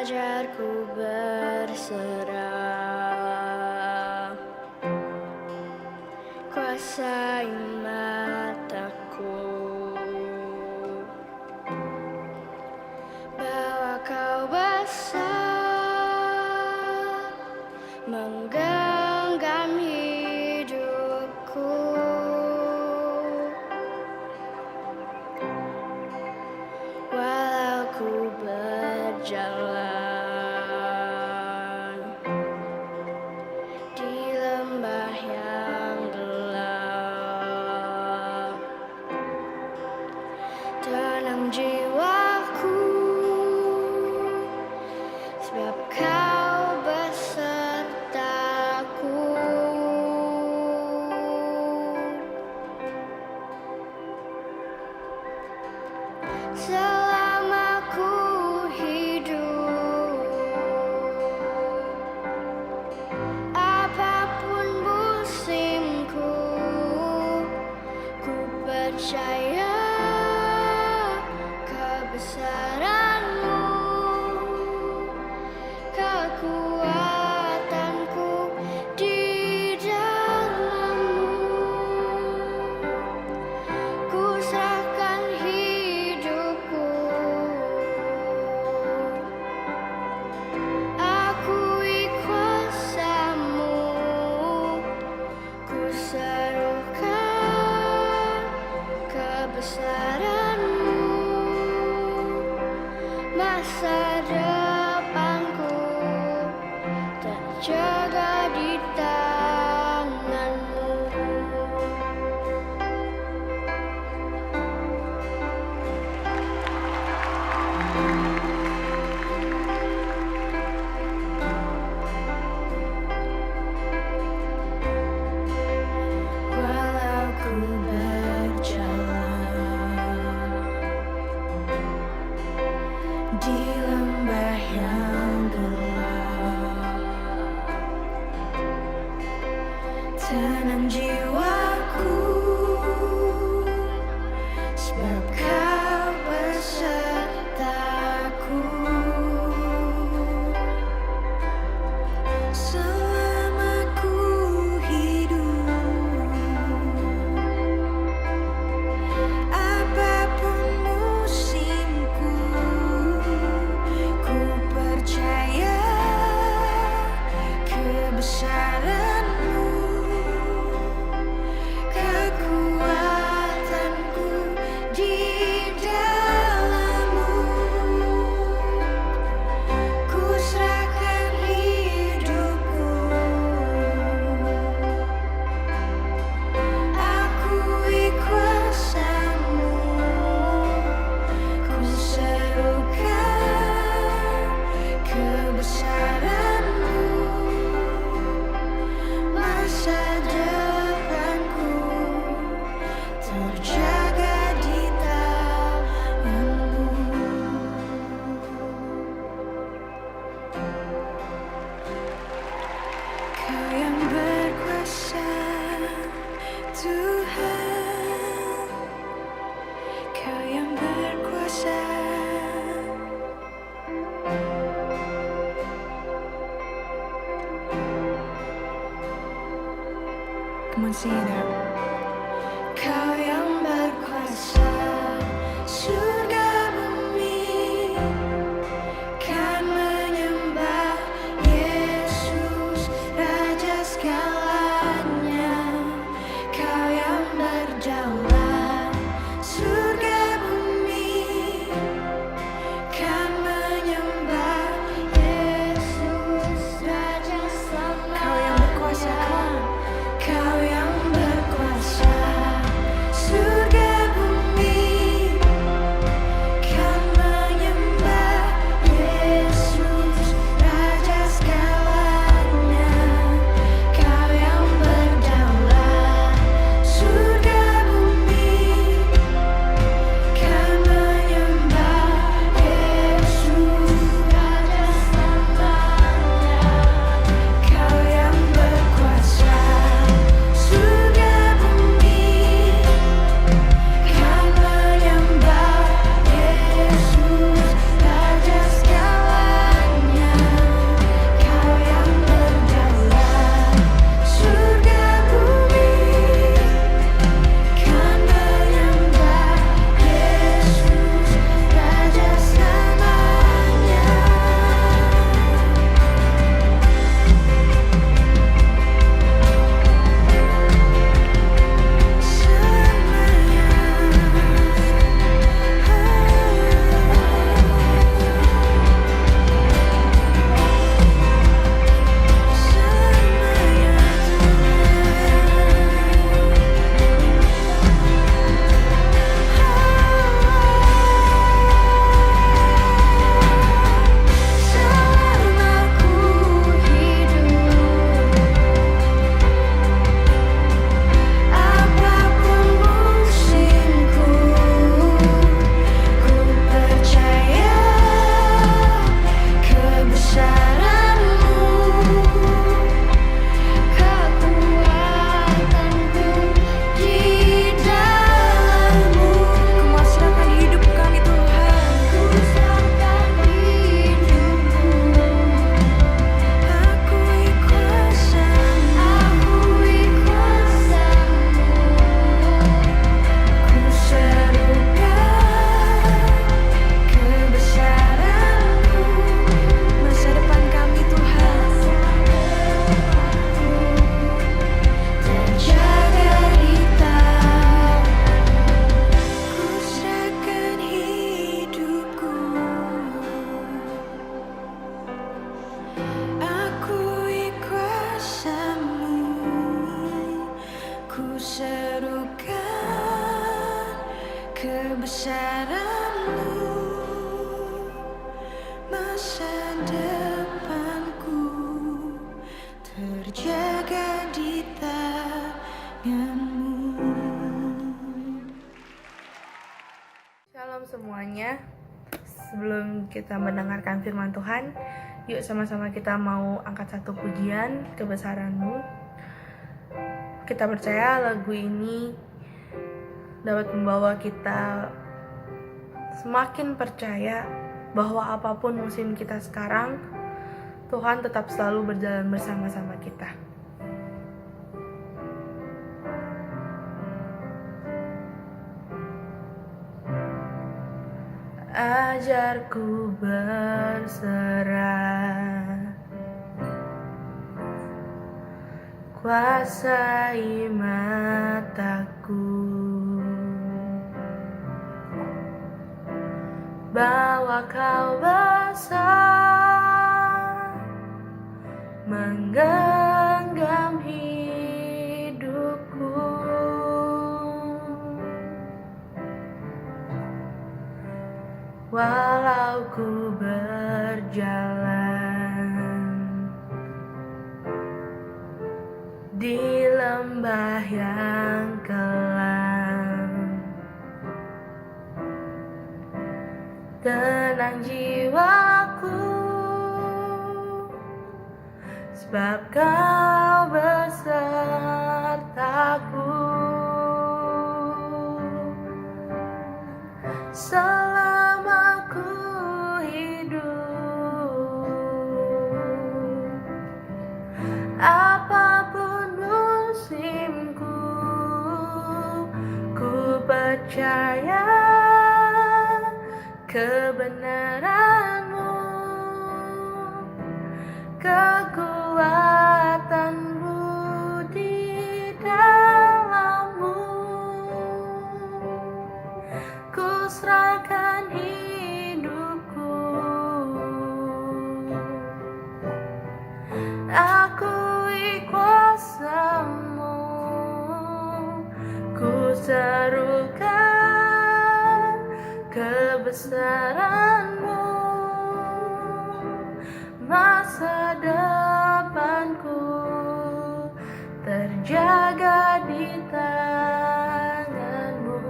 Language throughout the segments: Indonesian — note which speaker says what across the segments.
Speaker 1: fajarku berserah, kuasai mataku, bahwa kau besar menggenggam hidupku. Walau ku berjalan di lembah yang gelap, tenang jiwaku, sebab kau besertaku. Selama ku hidup, apapun musimku, ku percaya kebesaran-Mu, kekuatanku di dalam-Mu. Ku serahkan hidupku, akui kuasa-Mu, ku serukan kebesaran-Mu. Masa depanku terjaga di tangan-Mu. Walau ku berjalan di lembah yang gelap, tenang jiwaku, sebab kau besertaku. Selama ku hidup, apapun musimku, ku percaya kebesaran-Mu, kekuatanku di dalam-Mu. Ku serahkan hidupku, akui kuasa-Mu, ku serukan kebesaran-Mu. Masa depanku terjaga di tangan-Mu. Kau yang berkuasa, Tuhan, Kau yang berkuasa. Come on, sing it out. Kau yang berkuasa, surga bumi kan menyembah Yesus, Raja segalanya. Kau yang berdaulat, surga bumi kan menyembah Yesus, Raja selamanya. Kau yang berkuasa, Kau yang berkuasa. kebesaran-Mu, masa depanku terjaga di tangan-Mu.
Speaker 2: Shalom semuanya. Sebelum kita mendengarkan firman Tuhan, yuk sama-sama kita mau angkat satu pujian, kebesaran-Mu. Kita percaya lagu ini dapat membawa kita semakin percaya bahwa apapun musim kita sekarang, Tuhan tetap selalu berjalan bersama-sama kita. Ajarku berserah, kuasai mataku, bawa Kau besar, menggenggam hidupku. Walau ku berjalan di lembah yang kelam, tenang jiwaku, sebab Kau besertaku. Selama ku hidup, apapun musimku, ku percaya kebenaran-Mu, kekuatan-Mu di dalam-Mu. Ku serahkan hidupku, akui kuasa-Mu, ku serukan kebesaran-Mu, masa depanku terjaga di tangan-Mu.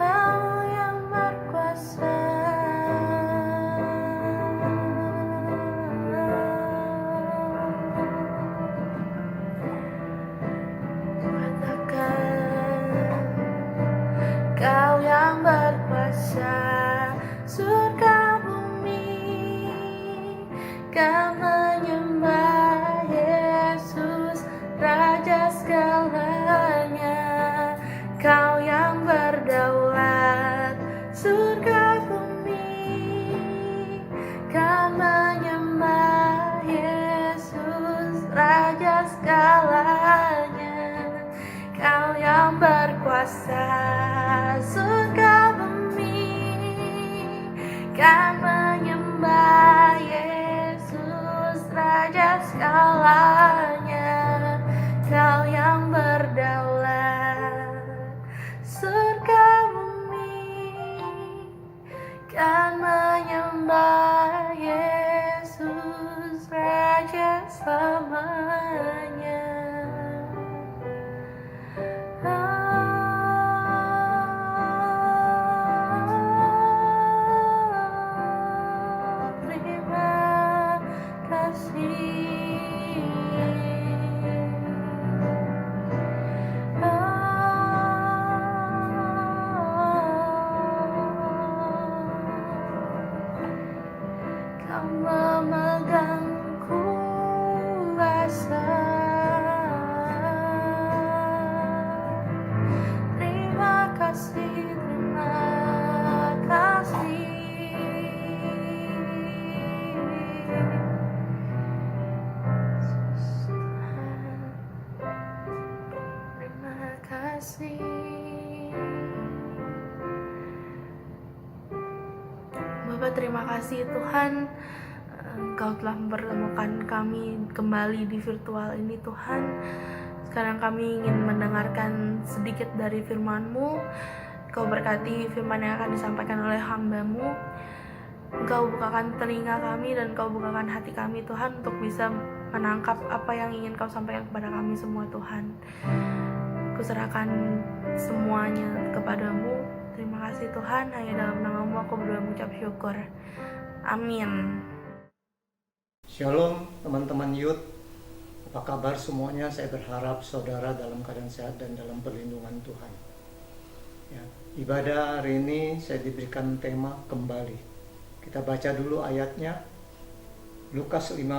Speaker 2: Kau yang berkuasa, Kau yang berkuasa, surga bumi kan menyembah Yesus, Raja segalanya. Kau yang berdaulat, surga bumi kan menyembah Yesus, Raja segalanya. Kau yang berkuasa, surga bumi kan menyembah Yesus, Raja segalanya. Kau yang berdaulat, surga bumi kan menyembah Yesus, Raja selamanya. Kau memegang kuasa, terima kasih, terima kasih. Terima kasih. Bapak, terima kasih Tuhan, Engkau telah mempertemukan kami kembali di virtual ini Tuhan. Sekarang kami ingin mendengarkan sedikit dari firman-Mu. Engkau berkati firman yang akan disampaikan oleh hamba-Mu. Engkau bukakan telinga kami dan Engkau bukakan hati kami Tuhan, untuk bisa menangkap apa yang ingin Kau sampaikan kepada kami semua Tuhan. Kuserahkan semuanya kepadamu. Terima kasih Tuhan, hanya dalam nama-Mu aku berdoa mengucap syukur. Amin.
Speaker 3: Shalom teman-teman Youth, apa kabar semuanya? Saya berharap saudara dalam keadaan sehat dan dalam perlindungan Tuhan. Ya, ibadah hari ini saya diberikan tema kembali. Kita baca dulu ayatnya, Lukas 15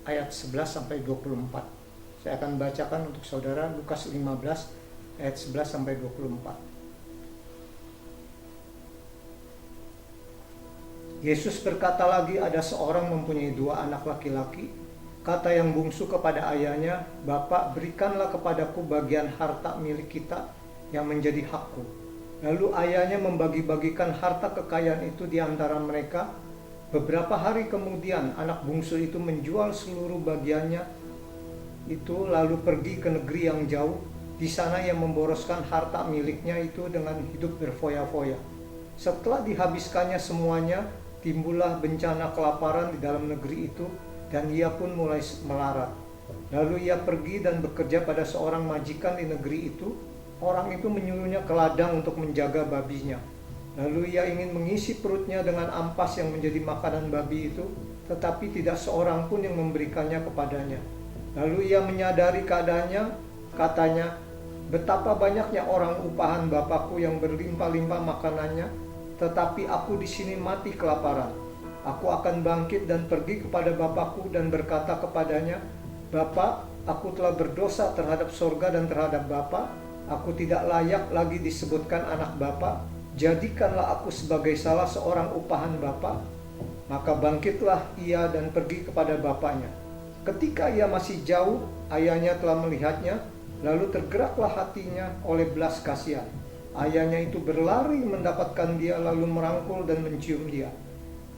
Speaker 3: ayat 11 sampai 24. Saya akan bacakan untuk saudara Lukas 15 ayat 11 sampai 24. Yesus berkata lagi, ada seorang mempunyai 2 anak laki-laki. Kata yang bungsu kepada ayahnya, "Bapak, berikanlah kepadaku bagian harta milik kita yang menjadi hakku." Lalu ayahnya membagi-bagikan harta kekayaan itu di antara mereka. Beberapa hari kemudian anak bungsu itu menjual seluruh bagiannya itu, lalu pergi ke negeri yang jauh. Di sana ia memboroskan harta miliknya itu dengan hidup berfoya-foya. Setelah dihabiskannya semuanya, timbullah bencana kelaparan di dalam negeri itu, dan ia pun mulai melarat. Lalu ia pergi dan bekerja pada seorang majikan di negeri itu. Orang itu menyuruhnya ke ladang untuk menjaga babinya. Lalu ia ingin mengisi perutnya dengan ampas yang menjadi makanan babi itu, tetapi tidak seorang pun yang memberikannya kepadanya. Lalu ia menyadari keadaannya, katanya, "Betapa banyaknya orang upahan bapakku yang berlimpah-limpah makanannya, tetapi aku di sini mati kelaparan. Aku akan bangkit dan pergi kepada bapakku dan berkata kepadanya, Bapak, aku telah berdosa terhadap sorga dan terhadap Bapa. Aku tidak layak lagi disebutkan anak Bapa. Jadikanlah aku sebagai salah seorang upahan Bapa." Maka bangkitlah ia dan pergi kepada bapaknya. Ketika ia masih jauh, ayahnya telah melihatnya, lalu tergeraklah hatinya oleh belas kasihan. Ayahnya itu berlari mendapatkan dia, lalu merangkul dan mencium dia.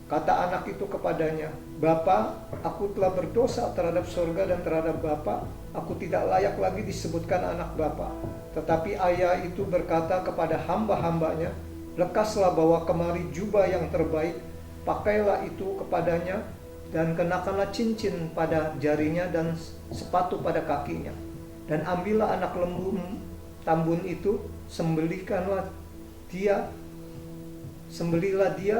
Speaker 3: Kata anak itu kepadanya, "Bapa, aku telah berdosa terhadap sorga dan terhadap Bapa. Aku tidak layak lagi disebutkan anak Bapa." Tetapi ayah itu berkata kepada hamba-hambanya, "Lekaslah bawa kemari jubah yang terbaik, pakailah itu kepadanya, dan kenakanlah cincin pada jarinya dan sepatu pada kakinya. Dan ambillah anak lembu tambun itu, sembelihlah dia,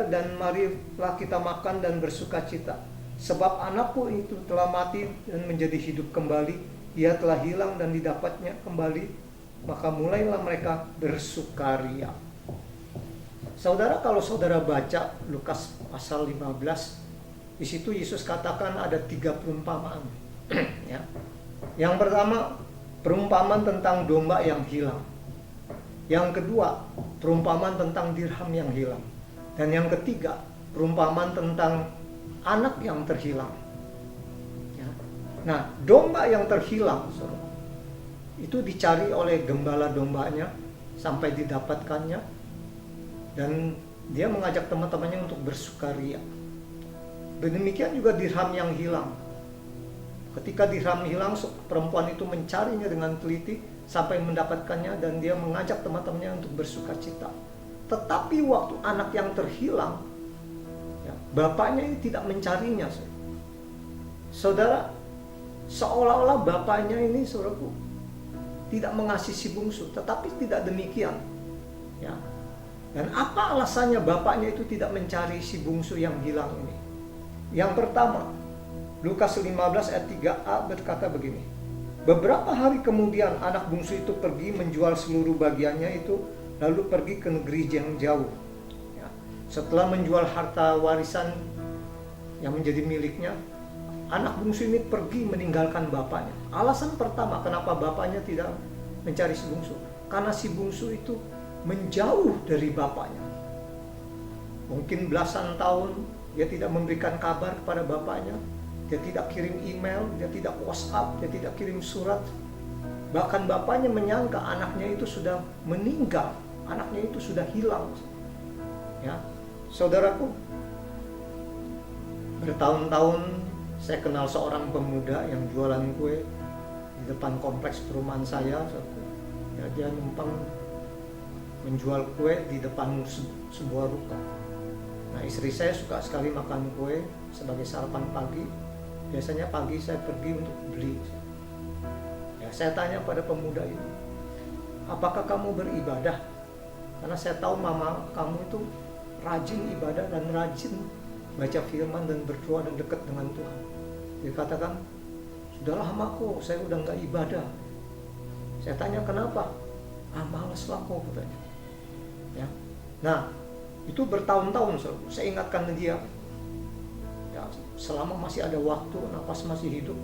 Speaker 3: dan marilah kita makan dan bersuka cita. Sebab anakku itu telah mati dan menjadi hidup kembali, ia telah hilang dan didapatnya kembali." Maka mulailah mereka bersukaria. Saudara, kalau saudara baca Lukas pasal 15, di situ Yesus katakan ada 3 perumpamaan. Ya. Yang pertama, perumpamaan tentang domba yang hilang. Yang kedua, perumpamaan tentang dirham yang hilang. Dan yang ketiga, perumpamaan tentang anak yang terhilang. Ya. Nah, domba yang terhilang, itu dicari oleh gembala dombanya sampai didapatkannya. Dan dia mengajak teman-temannya untuk bersukaria. Demikian juga dirham yang hilang. Ketika dirham hilang, perempuan itu mencarinya dengan teliti sampai mendapatkannya, dan dia mengajak teman-temannya untuk bersuka cita. Tetapi waktu anak yang terhilang, ya, bapaknya ini tidak mencarinya. Saudara, seolah-olah bapaknya ini, saudaraku, tidak mengasihi si bungsu. Tetapi tidak demikian. Ya. Dan apa alasannya bapaknya itu tidak mencari si bungsu yang hilang ini? Yang pertama, Lukas 15 ayat 3a berkata begini. Beberapa hari kemudian anak bungsu itu pergi menjual seluruh bagiannya itu, lalu pergi ke negeri yang jauh. Ya. Setelah menjual harta warisan yang menjadi miliknya, anak bungsu ini pergi meninggalkan bapaknya. Alasan pertama kenapa bapaknya tidak mencari si bungsu, karena si bungsu itu menjauh dari bapaknya. Mungkin belasan tahun dia tidak memberikan kabar kepada bapaknya. Dia tidak kirim email, dia tidak WhatsApp, dia tidak kirim surat. Bahkan bapaknya menyangka anaknya itu sudah meninggal, anaknya itu sudah hilang. Ya, saudaraku, Bertahun-tahun saya kenal seorang pemuda yang jualan kue di depan kompleks perumahan saya. Ya, dia numpang menjual kue di depan sebuah ruko. Nah, istri saya suka sekali makan kue sebagai sarapan pagi. Biasanya pagi saya pergi untuk beli. Ya, saya tanya pada pemuda itu, apakah kamu beribadah? Karena saya tahu mama kamu itu rajin ibadah dan rajin baca firman dan berdoa dan dekat dengan Tuhan. Dia katakan, sudahlah mamaku, saya udah nggak ibadah. Saya tanya kenapa? Malas lah kok, katanya. Ya. Nah, itu bertahun-tahun saya ingatkan dia. Ya, selama masih ada waktu, napas masih hidup,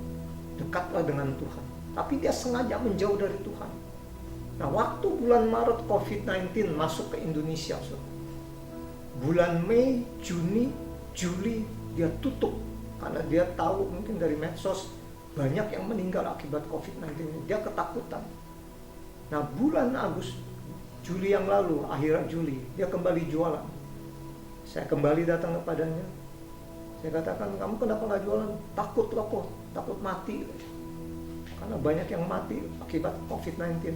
Speaker 3: dekatlah dengan Tuhan. Tapi dia sengaja menjauh dari Tuhan. Nah, waktu bulan Maret COVID-19 masuk ke Indonesia, bulan Mei, Juni, Juli dia tutup karena dia tahu mungkin dari medsos banyak yang meninggal akibat COVID-19 ini. Dia ketakutan. Nah, bulan Juli yang lalu, akhir Juli, dia kembali jualan. Saya kembali datang kepadanya. Saya katakan, kamu kenapa nggak jualan? Takut loh kok, takut mati. Karena banyak yang mati akibat COVID-19.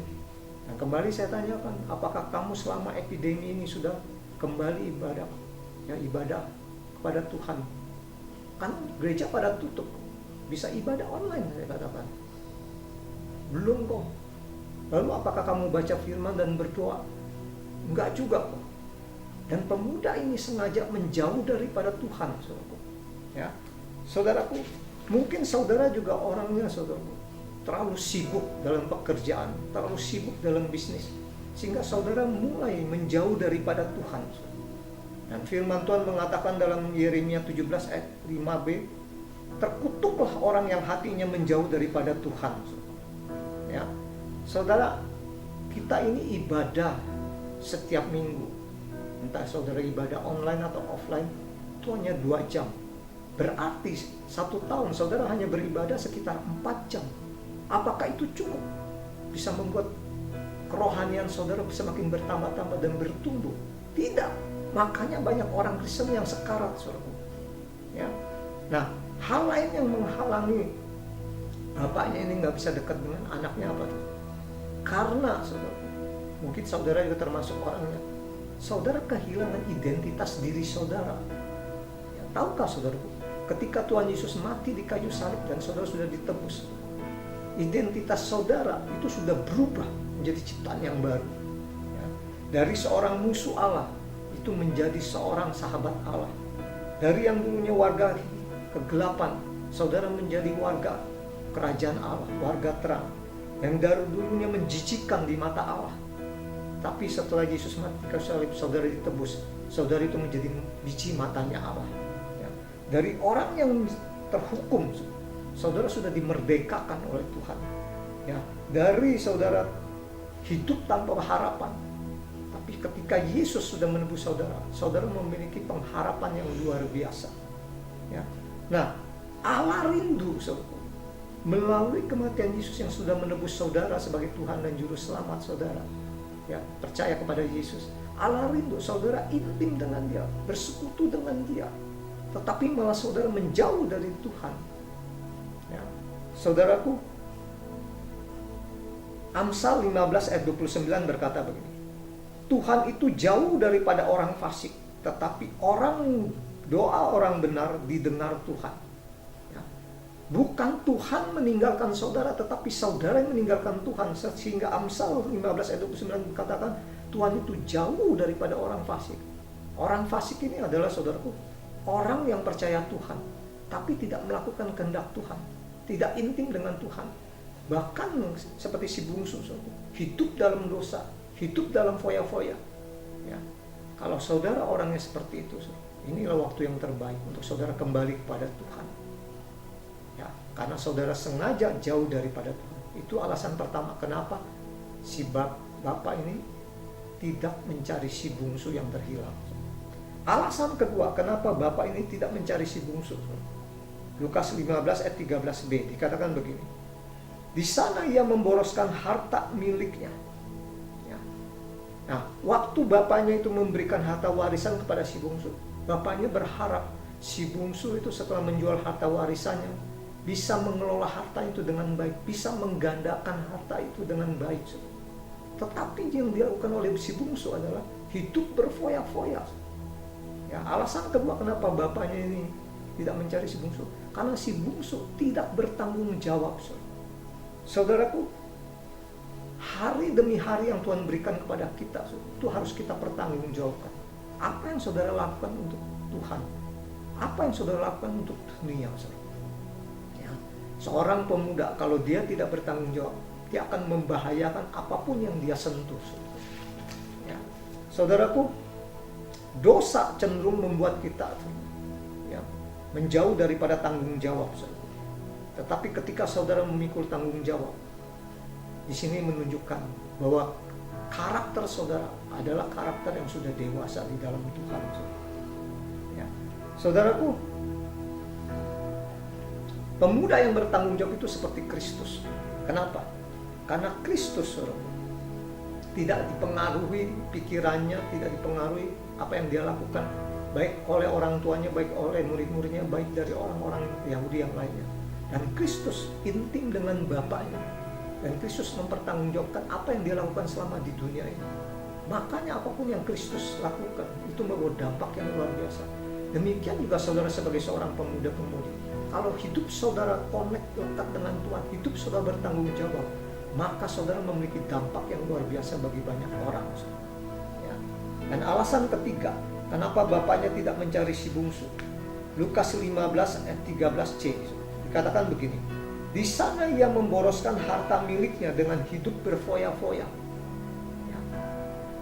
Speaker 3: Nah, kembali saya tanyakan, apakah kamu selama epidemi ini sudah kembali ibadah? Ya, ibadah kepada Tuhan. Kan gereja pada tutup. Bisa ibadah online, saya katakan. Belum kok. Lalu apakah kamu baca firman dan berdoa? Enggak juga kok. Dan pemuda ini sengaja menjauh daripada Tuhan, saudaraku. Ya, saudaraku, mungkin saudara juga orangnya, saudaraku, terlalu sibuk dalam pekerjaan, terlalu sibuk dalam bisnis, sehingga saudara mulai menjauh daripada Tuhan. Dan firman Tuhan mengatakan dalam Yeremia 17 ayat 5b, terkutuklah orang yang hatinya menjauh daripada Tuhan. Ya, saudara, kita ini ibadah setiap minggu. Entah saudara ibadah online atau offline, itu hanya 2 jam. Berarti 1 tahun saudara hanya beribadah sekitar 4 jam. Apakah itu cukup bisa membuat kerohanian saudara bisa makin bertambah-tambah dan bertumbuh? Tidak. Makanya banyak orang Kristen yang sekarat, saudaraku. Ya. Nah, hal lain yang menghalangi bapaknya ini nggak bisa dekat dengan anaknya apa tuh? Karena, saudaraku, mungkin saudara juga termasuk orangnya. Saudara kehilangan identitas diri saudara. Ya, tahukah saudaraku? Ketika Tuhan Yesus mati di kayu salib dan saudara sudah ditebus, identitas saudara itu sudah berubah menjadi ciptaan yang baru. Ya. Dari seorang musuh Allah itu menjadi seorang sahabat Allah. Dari yang dulunya warga kegelapan, saudara menjadi warga kerajaan Allah, warga terang. Yang dari dulunya menjijikkan di mata Allah, tapi setelah Yesus mati di kayu salib, saudara ditebus. Saudara itu menjadi biji matanya Allah. Ya. Dari orang yang terhukum, saudara sudah dimerdekakan oleh Tuhan. Ya, dari saudara hidup tanpa harapan, tapi ketika Yesus sudah menebus saudara, saudara memiliki pengharapan yang luar biasa. Ya. Nah, Allah rindu, saudara, melalui kematian Yesus yang sudah menebus saudara sebagai Tuhan dan Juru Selamat saudara. Ya, percaya kepada Yesus. Allah rindu saudara intim dengan Dia, bersekutu dengan Dia, tetapi malah saudara menjauh dari Tuhan. Ya. Saudaraku, Amsal 15 ayat 29 berkata begini, Tuhan itu jauh daripada orang fasik, tetapi doa orang benar didengar Tuhan. Ya. Bukan Tuhan meninggalkan saudara, tetapi saudara yang meninggalkan Tuhan. Sehingga Amsal 15 ayat 29 katakan, Tuhan itu jauh daripada orang fasik. Orang fasik ini adalah, saudaraku, orang yang percaya Tuhan, tapi tidak melakukan kehendak Tuhan, tidak intim dengan Tuhan. Bahkan seperti si bungsu, saudaraku, hidup dalam dosa, hidup dalam foya-foya. Ya. Kalau saudara orangnya seperti itu, inilah waktu yang terbaik untuk saudara kembali kepada Tuhan. Ya, karena saudara sengaja jauh daripada Tuhan. Itu alasan pertama kenapa si bapak ini tidak mencari si bungsu yang terhilang. Alasan kedua kenapa bapak ini tidak mencari si bungsu. Lukas 15 ayat 13b dikatakan begini. Di sana ia memboroskan harta miliknya. Ya. Nah, waktu bapaknya itu memberikan harta warisan kepada si bungsu, bapaknya berharap Si bungsu itu setelah menjual harta warisannya, bisa mengelola harta itu dengan baik, bisa menggandakan harta itu dengan baik. Tetapi yang dilakukan oleh si bungsu adalah hidup berfoya-foya. Ya, alasan kedua kenapa bapaknya ini tidak mencari si bungsu, karena si bungsu tidak bertanggung jawab. Saudaraku, hari demi hari yang Tuhan berikan kepada kita, itu harus kita pertanggungjawabkan. Apa yang saudara lakukan untuk Tuhan? Apa yang saudara lakukan untuk dunia? Ya. Seorang pemuda kalau dia tidak bertanggung jawab, dia akan membahayakan apapun yang dia sentuh. Ya. Saudaraku, dosa cenderung membuat kita ya, menjauh daripada tanggung jawab. Tetapi ketika saudara memikul tanggung jawab, di sini menunjukkan bahwa karakter saudara adalah karakter yang sudah dewasa di dalam Tuhan. Ya. Saudaraku, pemuda yang bertanggung jawab itu seperti Kristus. Kenapa? Karena Kristus, saudara, tidak dipengaruhi pikirannya, tidak dipengaruhi apa yang dia lakukan, baik oleh orang tuanya, baik oleh murid-muridnya, baik dari orang-orang Yahudi yang lainnya. Dan Kristus intim dengan Bapaknya. Dan Kristus mempertanggungjawabkan apa yang dia lakukan selama di dunia ini. Makanya apapun yang Kristus lakukan itu membawa dampak yang luar biasa. Demikian juga saudara sebagai seorang pemuda-pemudi. Kalau hidup saudara connect lekat dengan Tuhan, hidup saudara bertanggung jawab, maka saudara memiliki dampak yang luar biasa bagi banyak orang. Ya. Dan alasan ketiga, kenapa bapaknya tidak mencari si bungsu? Lukas 15 ayat 13c dikatakan begini. Di sana ia memboroskan harta miliknya dengan hidup berfoya-foya. Ya.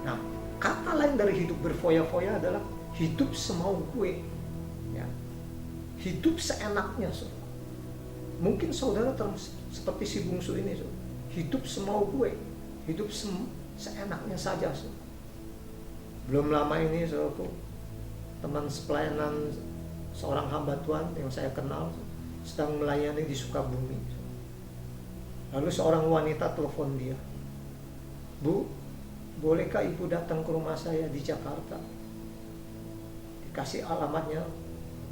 Speaker 3: Nah, kata lain dari hidup berfoya-foya adalah hidup semau gue. Ya. Hidup seenaknya. Saudara. Mungkin saudara seperti si bungsu ini. Saudara. Hidup semau gue. Hidup seenaknya saja. Saudara. Belum lama ini saudara, teman pelayanan seorang hamba Tuhan yang saya kenal sedang melayani di Sukabumi. Lalu seorang wanita telepon dia, "Bu, bolehkah ibu datang ke rumah saya di Jakarta?" Dikasih alamatnya.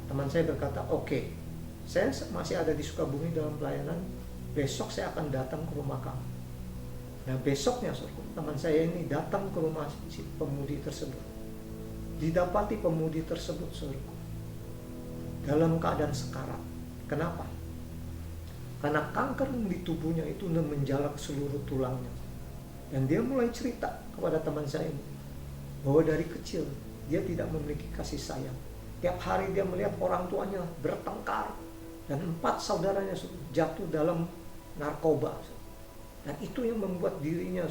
Speaker 3: Teman saya berkata, "Oke, saya masih ada di Sukabumi dalam pelayanan, besok saya akan datang ke rumah kamu." Nah besoknya teman saya ini datang ke rumah si pemudi tersebut. Didapati pemudi tersebut dalam keadaan sekarat. Kenapa? Karena kanker di tubuhnya itu menjalar ke seluruh tulangnya. Dan dia mulai cerita kepada teman saya ini, bahwa dari kecil dia tidak memiliki kasih sayang. Tiap hari dia melihat orang tuanya bertengkar. Dan 4 saudaranya jatuh dalam narkoba. Dan itu yang membuat dirinya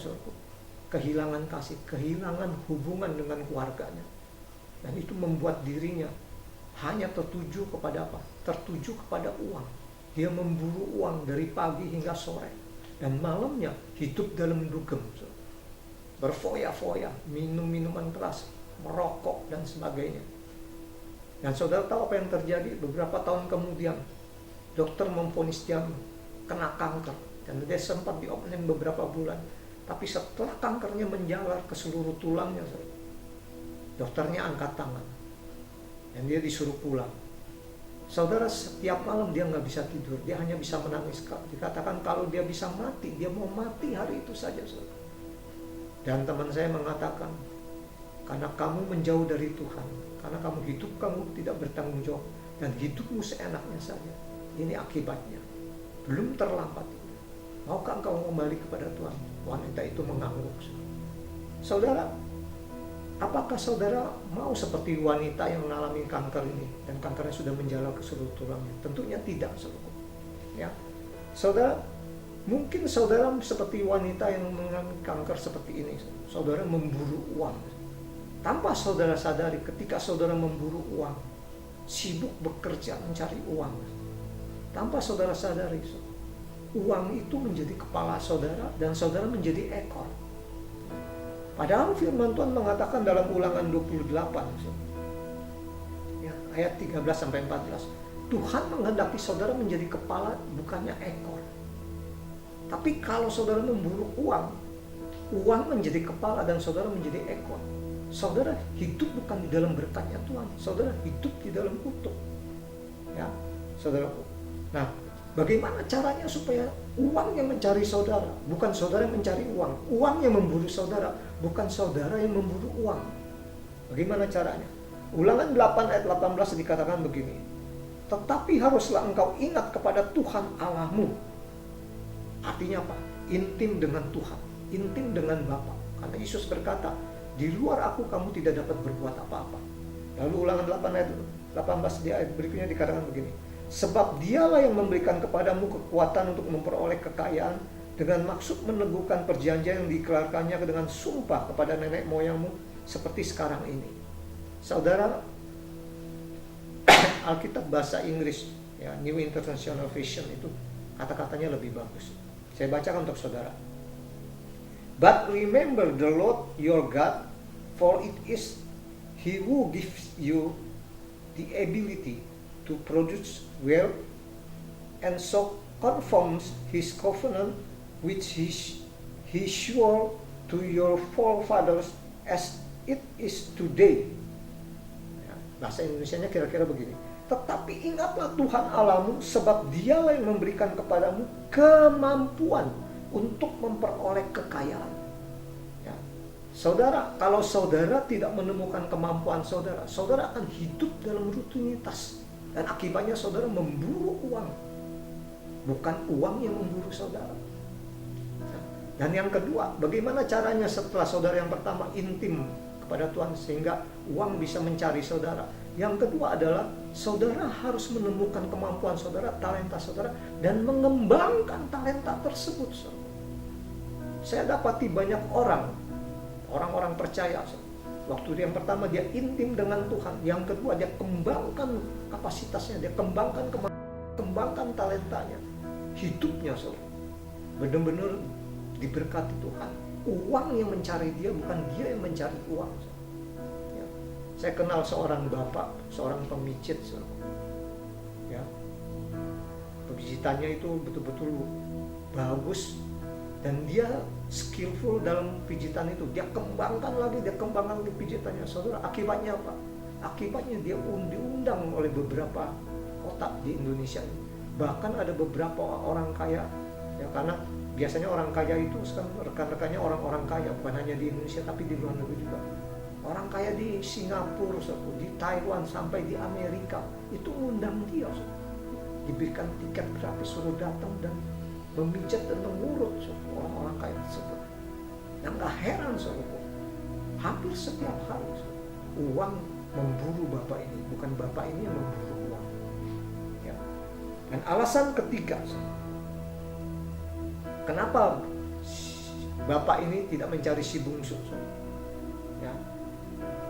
Speaker 3: kehilangan kasih, kehilangan hubungan dengan keluarganya. Dan itu membuat dirinya hanya tertuju kepada apa? Tertuju kepada uang. Dia memburu uang dari pagi hingga sore. Dan malamnya hidup dalam dugem. Berfoya-foya, minum minuman keras, merokok dan sebagainya. Dan saudara tahu apa yang terjadi? Beberapa tahun kemudian, dokter memvonis dia kena kanker. Dan dia sempat dioperasi beberapa bulan. Tapi setelah kankernya menjalar ke seluruh tulangnya, dokternya angkat tangan. Dan dia disuruh pulang. Saudara, setiap malam dia nggak bisa tidur, dia hanya bisa menangis. Dikatakan kalau dia bisa mati, dia mau mati hari itu saja. Saudara. Dan teman saya mengatakan, karena kamu menjauh dari Tuhan, karena kamu tidak bertanggung jawab, dan hidupmu seenaknya saja, ini akibatnya. Belum terlambat. Maukah engkau kembali kepada Tuhan? Wanita itu mengangguk. Saudara, apakah saudara mau seperti wanita yang mengalami kanker ini dan kankernya sudah menjalar ke seluruh tulangnya? Tentunya tidak, saudara. Ya, saudara, mungkin saudara seperti wanita yang mengalami kanker seperti ini. Saudara memburu uang. Tanpa saudara sadari, ketika saudara memburu uang, sibuk bekerja mencari uang. Tanpa saudara sadari, uang itu menjadi kepala saudara dan saudara menjadi ekor. Padahal firman Tuhan mengatakan dalam Ulangan 28 ya, ayat 13-14, Tuhan menghendaki saudara menjadi kepala bukannya ekor. Tapi kalau saudara memburu uang menjadi kepala dan saudara menjadi ekor, Saudara hidup bukan di dalam berkatnya Tuhan, saudara hidup di dalam kutuk. Ya, saudaraku. Nah, bagaimana caranya supaya uang yang mencari saudara, bukan saudara yang mencari uang. Uang yang memburu saudara, bukan saudara yang memburu uang. Bagaimana caranya? Ulangan 8 ayat 18 dikatakan begini. Tetapi haruslah engkau ingat kepada Tuhan Allahmu. Artinya apa? Intim dengan Tuhan, intim dengan Bapa. Karena Yesus berkata, di luar aku kamu tidak dapat berbuat apa-apa. Lalu ulangan 8 ayat 18 di ayat berikutnya dikatakan begini. Sebab dialah yang memberikan kepadamu kekuatan untuk memperoleh kekayaan dengan maksud meneguhkan perjanjian yang diiklarkannya dengan sumpah kepada nenek moyangmu seperti sekarang ini. Saudara, Alkitab bahasa Inggris, ya, New International Version itu kata-katanya lebih bagus. Saya bacakan untuk saudara. But remember the Lord your God, for it is He who gives you the ability to produce wealth, and so conforms His covenant which He swore to your forefathers as it is today. Ya, bahasa Indonesianya kira-kira begini. Tetapi ingatlah Tuhan Allahmu, sebab Dialah yang memberikan kepadamu kemampuan untuk memperoleh kekayaan. Ya. Saudara, kalau saudara tidak menemukan kemampuan saudara, saudara akan hidup dalam rutinitas. Dan akibatnya saudara memburu uang. Bukan uang yang memburu saudara. Dan yang kedua, bagaimana caranya setelah saudara yang pertama intim kepada Tuhan sehingga uang bisa mencari saudara. Yang kedua adalah saudara harus menemukan kemampuan saudara, talenta saudara, dan mengembangkan talenta tersebut. Saya dapati banyak orang-orang percaya. Waktu yang pertama dia intim dengan Tuhan, yang kedua dia kembangkan kapasitasnya, dia kembangkan talentanya, hidupnya benar-benar diberkati Tuhan. Uang yang mencari dia, bukan dia yang mencari uang. Ya. Saya kenal seorang bapak, seorang pemijit. Ya. Pijitannya itu betul-betul bagus dan dia skillful dalam pijitan itu. Dia kembangkan lagi pijitannya. Saudara, akibatnya apa? Akibatnya dia diundang oleh beberapa kota di Indonesia. Bahkan ada beberapa orang kaya, ya, karena biasanya orang kaya itu sekarang rekan-rekannya orang-orang kaya, bukan hanya di Indonesia tapi di luar negeri juga. Orang kaya di Singapura, di Taiwan, sampai di Amerika itu ngundang dia, diberikan tiket gratis, suruh datang dan memijat dan mengurut orang-orang kaya tersebut. Nah, nggak heran hampir setiap hari uang memburu bapak ini, bukan bapak ini yang memburu uang. Ya. Dan alasan ketiga, kenapa bapak ini tidak mencari si bungsu? Ya.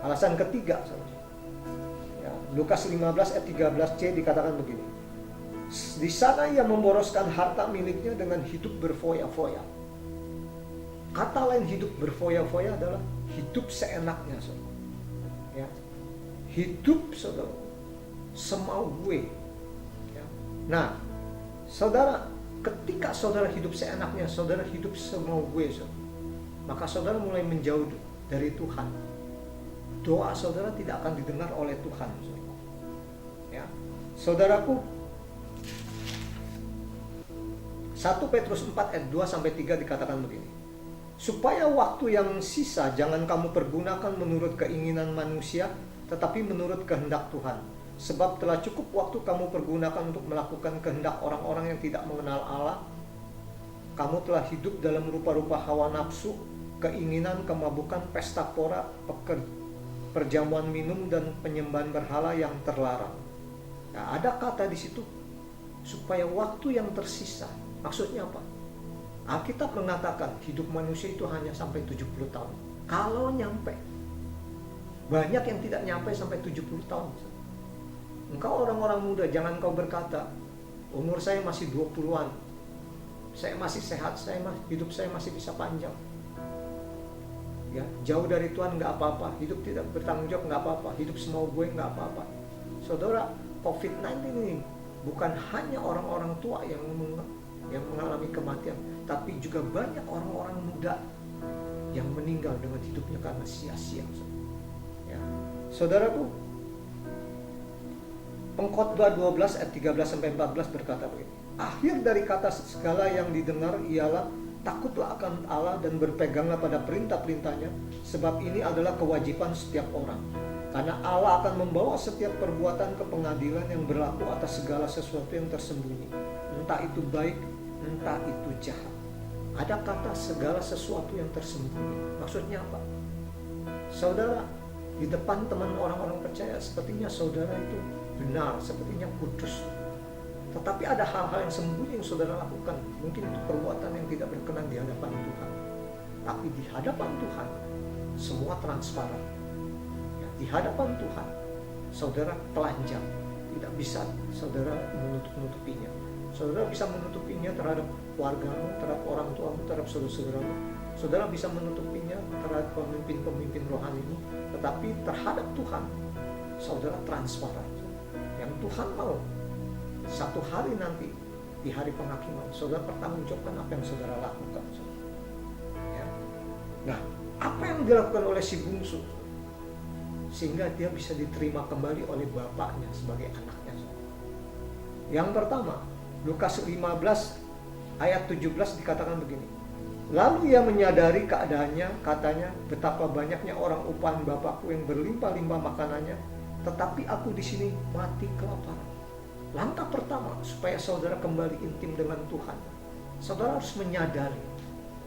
Speaker 3: Alasan ketiga, ya, Lukas 15 ayat 13c dikatakan begini. Di sana ia memboroskan harta miliknya dengan hidup berfoya-foya. Kata lain hidup berfoya-foya adalah hidup seenaknya, saudara. Ya. Hidup, saudara, semau gue. Ya. Nah, saudara, ketika saudara hidup seenaknya, saudara hidup semau gue, saudara, maka saudara mulai menjauh dari Tuhan. Doa saudara tidak akan didengar oleh Tuhan, saudara. Ya. Saudaraku, 1 Petrus 4 ayat 2-3 dikatakan begini. Supaya waktu yang sisa jangan kamu pergunakan menurut keinginan manusia, tetapi menurut kehendak Tuhan. Sebab telah cukup waktu kamu pergunakan untuk melakukan kehendak orang-orang yang tidak mengenal Allah. Kamu telah hidup dalam rupa-rupa hawa nafsu, keinginan, kemabukan, pesta pora, perjamuan minum, dan penyembahan berhala yang terlarang. Nah, ada kata di situ, supaya waktu yang tersisa. Maksudnya apa? Alkitab mengatakan hidup manusia itu hanya sampai 70 tahun. Kalau nyampe. Banyak yang tidak nyampe sampai 70 tahun. Engkau orang-orang muda, jangan kau berkata, umur saya masih 20-an. Saya masih sehat, hidup saya masih bisa panjang. Ya, jauh dari Tuhan nggak apa-apa. Hidup tidak bertanggung jawab nggak apa-apa. Hidup semau gue nggak apa-apa. Saudara, COVID-19 ini bukan hanya orang-orang tua yang mengalami kematian, tapi juga banyak orang-orang muda yang meninggal dengan hidupnya karena sia-sia. Ya. Saudaraku, Pengkhotbah 12 ayat 13-14 berkata begini. Akhir dari kata segala yang didengar ialah takutlah akan Allah dan berpeganglah pada perintah-perintahnya, sebab ini adalah kewajiban setiap orang. Karena Allah akan membawa setiap perbuatan ke pengadilan yang berlaku atas segala sesuatu yang tersembunyi, entah itu baik, entah itu jahat. Ada kata segala sesuatu yang tersembunyi. Maksudnya apa? Saudara, di depan teman orang-orang percaya, sepertinya saudara itu benar, sepertinya kudus. Tetapi ada hal-hal yang sembunyi yang saudara lakukan. Mungkin itu perbuatan yang tidak berkenan di hadapan Tuhan. Tapi di hadapan Tuhan, semua transparan. Ya, di hadapan Tuhan, saudara telanjang. Tidak bisa saudara menutup-nutupinya. Saudara bisa menutupinya terhadap keluargamu, terhadap orang tuamu, terhadap saudara-saudaramu. Saudara bisa menutupinya terhadap pemimpin-pemimpin rohanimu. Tetapi terhadap Tuhan, saudara transparan. Yang Tuhan mau, satu hari nanti di hari penghakiman, saudara pertanggungjawabkan apa yang saudara lakukan. Ya. Nah, apa yang dilakukan oleh si bungsu sehingga dia bisa diterima kembali oleh bapaknya sebagai anaknya? Yang pertama, Lukas 15 ayat 17 dikatakan begini. Lalu ia menyadari keadaannya, katanya, betapa banyaknya orang upahan Bapakku yang berlimpah-limpah makanannya, tetapi aku di sini mati kelaparan. Langkah pertama supaya saudara kembali intim dengan Tuhan, saudara harus menyadari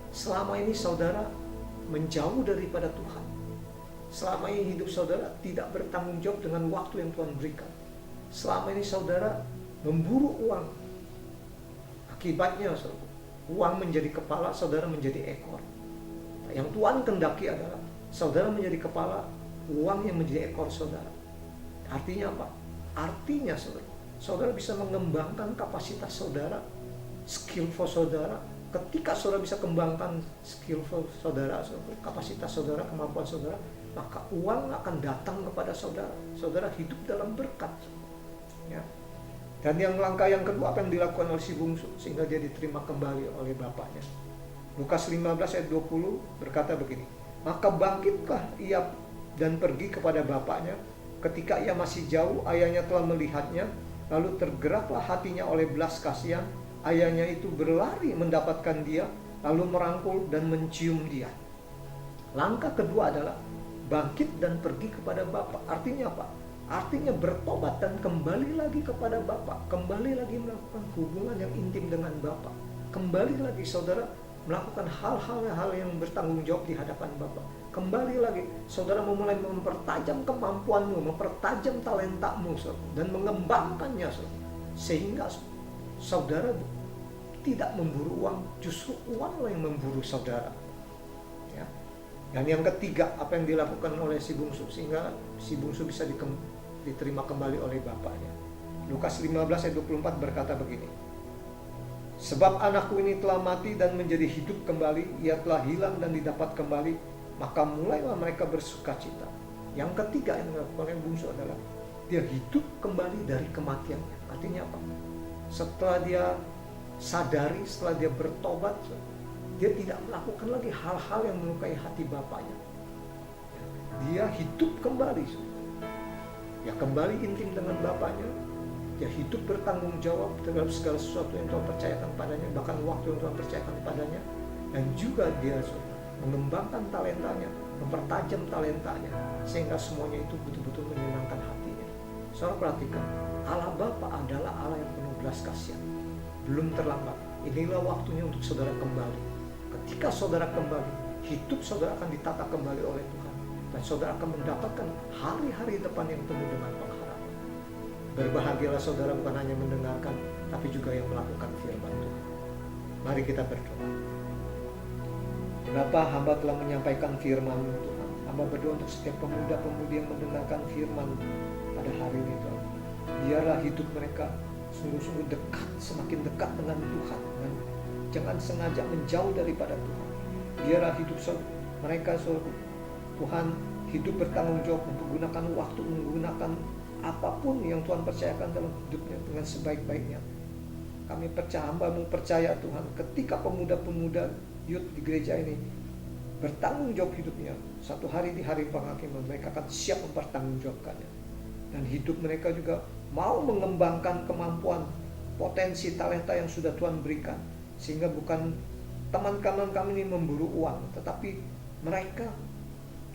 Speaker 3: selama ini saudara menjauh daripada Tuhan. Selama ini hidup saudara tidak bertanggung jawab dengan waktu yang Tuhan berikan. Selama ini saudara memburu uang. Akibatnya saudara, uang menjadi kepala, saudara menjadi ekor. Yang Tuhan kehendaki adalah saudara menjadi kepala, uang yang menjadi ekor saudara. Artinya apa? Artinya saudara bisa mengembangkan kapasitas saudara, skillful saudara. Ketika saudara bisa kembangkan skillful saudara, kapasitas saudara, kemampuan saudara, maka uang akan datang kepada saudara. Saudara hidup dalam berkat. Ya. Dan yang langkah yang kedua, apa yang dilakukan oleh si bungsu sehingga dia diterima kembali oleh bapaknya. Lukas 15 ayat 20 berkata begini. Maka bangkitlah ia dan pergi kepada bapaknya. Ketika ia masih jauh, ayahnya telah melihatnya. Lalu tergeraklah hatinya oleh belas kasihan. Ayahnya itu berlari mendapatkan dia, lalu merangkul dan mencium dia. Langkah kedua adalah bangkit dan pergi kepada Bapa. Artinya apa? Artinya bertobat dan kembali lagi kepada Bapa. Kembali lagi melakukan hubungan yang intim dengan Bapa. Kembali lagi saudara melakukan hal-hal yang bertanggung jawab di hadapan Bapa. Kembali lagi saudara memulai mempertajam kemampuanmu, mempertajam talentamu dan mengembangkannya sehingga saudara tidak memburu uang, justru uanglah yang memburu saudara. Ya. Dan yang ketiga, apa yang dilakukan oleh si bungsu sehingga si bungsu bisa diterima kembali oleh bapaknya. Lukas 15 ayat 24 berkata begini. Sebab anakku ini telah mati dan menjadi hidup kembali, ia telah hilang dan didapat kembali, maka mulailah mereka bersukacita. Yang ketiga yang dilakukan oleh bungsu adalah dia hidup kembali dari kematiannya. Artinya apa? Setelah dia sadari, setelah dia bertobat, dia tidak melakukan lagi hal-hal yang melukai hati bapaknya. Dia hidup kembali. Ya kembali intim dengan bapaknya. Dia hidup bertanggung jawab terhadap segala sesuatu yang Tuhan percayakan padanya, bahkan waktu yang Tuhan percayakan padanya. Dan juga dia mengembangkan talentanya, mempertajam talentanya, sehingga semuanya itu betul-betul menyenangkan hatinya. Saudara perhatikan, Allah Bapa adalah Allah yang penuh belas kasihan. Belum terlambat, inilah waktunya untuk saudara kembali. Ketika saudara kembali, hidup saudara akan ditata kembali oleh Tuhan. Dan saudara akan mendapatkan hari-hari depan yang penuh dengan pengharapan. Berbahagialah saudara bukan hanya mendengarkan, tapi juga yang melakukan firman Tuhan. Mari kita berdoa. Bapa, hamba telah menyampaikan firman Tuhan. Hamba berdoa untuk setiap pemuda-pemudi yang mendengarkan firman pada hari ini Tuhan. Biarlah hidup mereka sungguh-sungguh dekat, semakin dekat dengan Tuhan. Dan jangan sengaja menjauh daripada Tuhan. Biarlah hidup mereka Tuhan hidup bertanggung jawab, menggunakan waktu, menggunakan apapun yang Tuhan percayakan dalam hidupnya dengan sebaik-baiknya. Kami percaya, hamba-Mu percaya Tuhan, ketika pemuda-pemuda youth di gereja ini bertanggung jawab hidupnya. Satu hari di hari penghakiman mereka akan siap mempertanggungjawabkannya. Dan hidup mereka juga mau mengembangkan kemampuan, potensi, talenta yang sudah Tuhan berikan. Sehingga bukan teman-teman kami ini memburu uang, tetapi mereka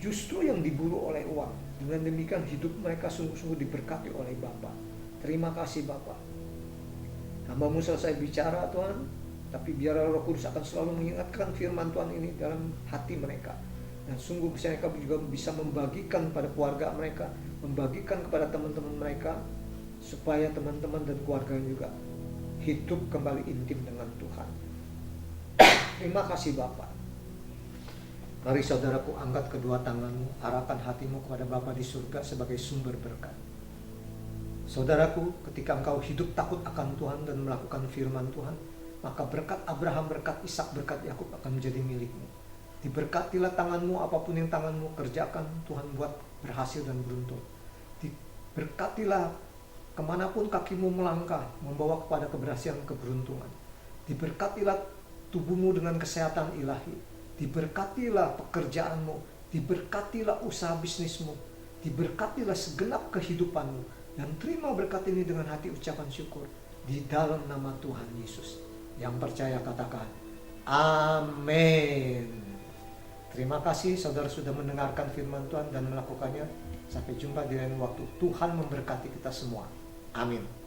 Speaker 3: justru yang diburu oleh uang. Dengan demikian hidup mereka sungguh-sungguh diberkati oleh Bapa. Terima kasih Bapa. Hamba-Mu selesai bicara Tuhan, tapi biarlah Roh Kudus akan selalu mengingatkan firman Tuhan ini dalam hati mereka. Dan sungguh mereka juga bisa membagikan pada keluarga mereka, membagikan kepada teman-teman mereka, supaya teman-teman dan keluarga juga hidup kembali intim dengan Tuhan. Terima kasih Bapa. Mari saudaraku, angkat kedua tanganmu, arahkan hatimu kepada Bapa di surga sebagai sumber berkat. Saudaraku, ketika engkau hidup takut akan Tuhan dan melakukan firman Tuhan, maka berkat Abraham, berkat Ishak, berkat Yakub akan menjadi milikmu. Diberkatilah tanganmu, apapun yang tanganmu kerjakan, Tuhan buat berhasil dan beruntung. Diberkatilah kemanapun kakimu melangkah, membawa kepada keberhasilan, keberuntungan. Diberkatilah tubuhmu dengan kesehatan ilahi. Diberkatilah pekerjaanmu, diberkatilah usaha bisnismu, diberkatilah segenap kehidupanmu, dan terima berkat ini dengan hati ucapan syukur di dalam nama Tuhan Yesus. Yang percaya katakan amin. Terima kasih saudara sudah mendengarkan firman Tuhan dan melakukannya. Sampai jumpa di lain waktu. Tuhan memberkati kita semua. Amin.